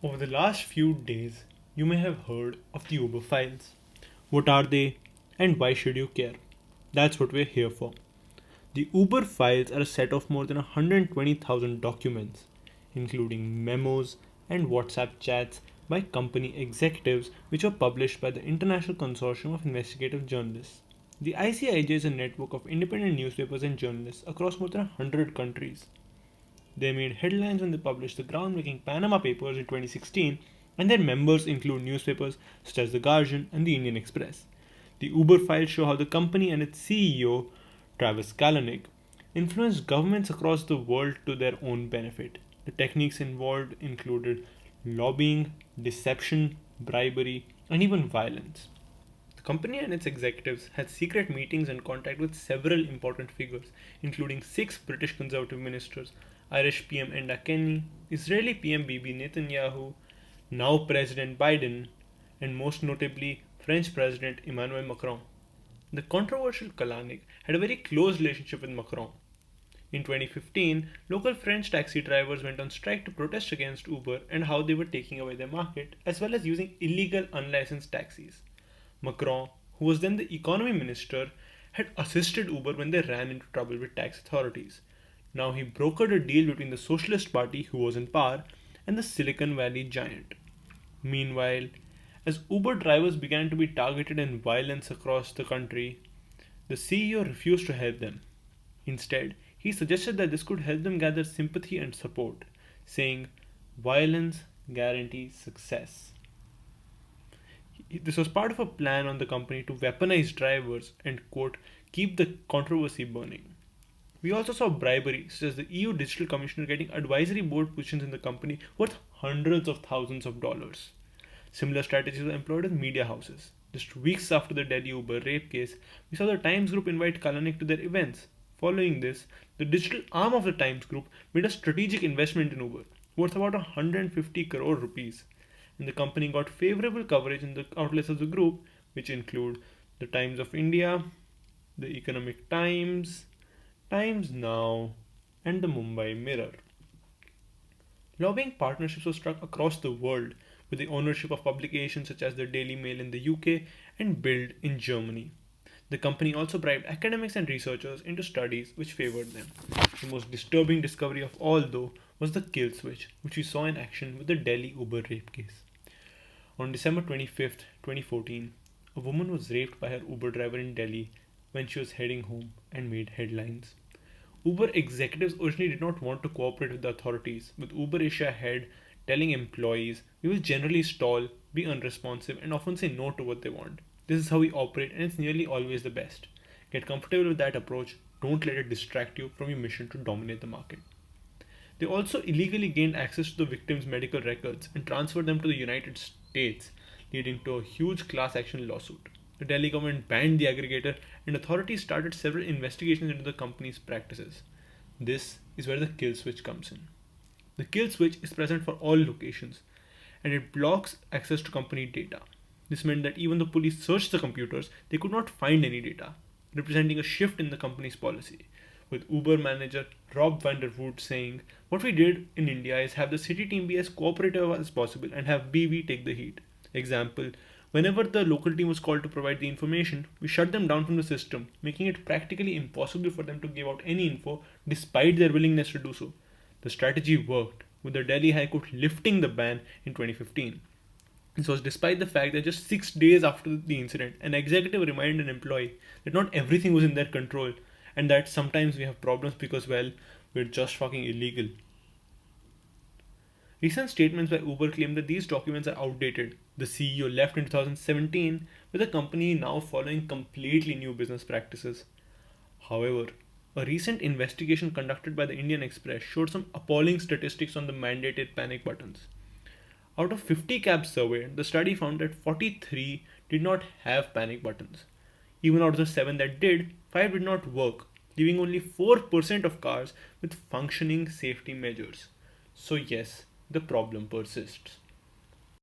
Over the last few days, you may have heard of the Uber files. What are they and why should you care? That's what we're here for. The Uber files are a set of more than 120,000 documents, including memos and WhatsApp chats by company executives, which were published by the International Consortium of Investigative Journalists. The ICIJ is a network of independent newspapers and journalists across more than 100 countries. They made headlines when they published the groundbreaking Panama Papers in 2016, and their members include newspapers such as The Guardian and The Indian Express. The Uber files show how the company and its CEO, Travis Kalanick, influenced governments across the world to their own benefit. The techniques involved included lobbying, deception, bribery, and even violence. The company and its executives had secret meetings and contact with several important figures, including six British Conservative ministers, Irish PM Enda Kenny, Israeli PM Bibi Netanyahu, now President Biden, and most notably French President Emmanuel Macron. The controversial Kalanick had a very close relationship with Macron. In 2015, local French taxi drivers went on strike to protest against Uber and how they were taking away their market, as well as using illegal unlicensed taxis. Macron, who was then the economy minister, had assisted Uber when they ran into trouble with tax authorities. Now he brokered a deal between the Socialist Party, who was in power, and the Silicon Valley giant. Meanwhile, as Uber drivers began to be targeted in violence across the country, the CEO refused to help them. Instead, he suggested that this could help them gather sympathy and support, saying, "Violence guarantees success." This was part of a plan on the company to weaponize drivers and, quote, keep the controversy burning. We also saw bribery, such as the EU Digital Commissioner getting advisory board positions in the company worth hundreds of thousands of dollars. Similar strategies were employed with media houses. Just weeks after the Delhi Uber rape case, we saw the Times Group invite Kalanick to their events. Following this, the digital arm of the Times Group made a strategic investment in Uber, worth about 150 crore rupees. And the company got favorable coverage in the outlets of the group, which include the Times of India, the Economic Times, Times Now, and the Mumbai Mirror. Lobbying partnerships were struck across the world with the ownership of publications such as the Daily Mail in the UK and Bild in Germany. The company also bribed academics and researchers into studies which favored them. The most disturbing discovery of all, though, was the kill switch, which we saw in action with the Delhi Uber rape case. On December 25th, 2014, a woman was raped by her Uber driver in Delhi when she was heading home and made headlines. Uber executives originally did not want to cooperate with the authorities, with Uber Asia head telling employees we will generally stall, be unresponsive, and often say no to what they want. This is how we operate, and it's nearly always the best. Get comfortable with that approach, don't let it distract you from your mission to dominate the market. They also illegally gained access to the victims' medical records and transferred them to the United States, leading to a huge class action lawsuit. The Delhi government banned the aggregator, and authorities started several investigations into the company's practices. This is where the kill switch comes in. The kill switch is present for all locations, and it blocks access to company data. This meant that even though police searched the computers, they could not find any data, representing a shift in the company's policy, with Uber manager Rob Vanderwood saying, "What we did in India is have the city team be as cooperative as possible and have BV take the heat." Example, whenever the local team was called to provide the information, we shut them down from the system, making it practically impossible for them to give out any info despite their willingness to do so. The strategy worked, with the Delhi High Court lifting the ban in 2015. This was despite the fact that just 6 days after the incident, an executive reminded an employee that not everything was in their control and that sometimes we have problems because, well, we're just fucking illegal. Recent statements by Uber claim that these documents are outdated. The CEO left in 2017, with the company now following completely new business practices. However, a recent investigation conducted by the Indian Express showed some appalling statistics on the mandated panic buttons. Out of 50 cabs surveyed, the study found that 43 did not have panic buttons. Even out of the 7 that did, 5 did not work, leaving only 4% of cars with functioning safety measures. So, yes, the problem persists.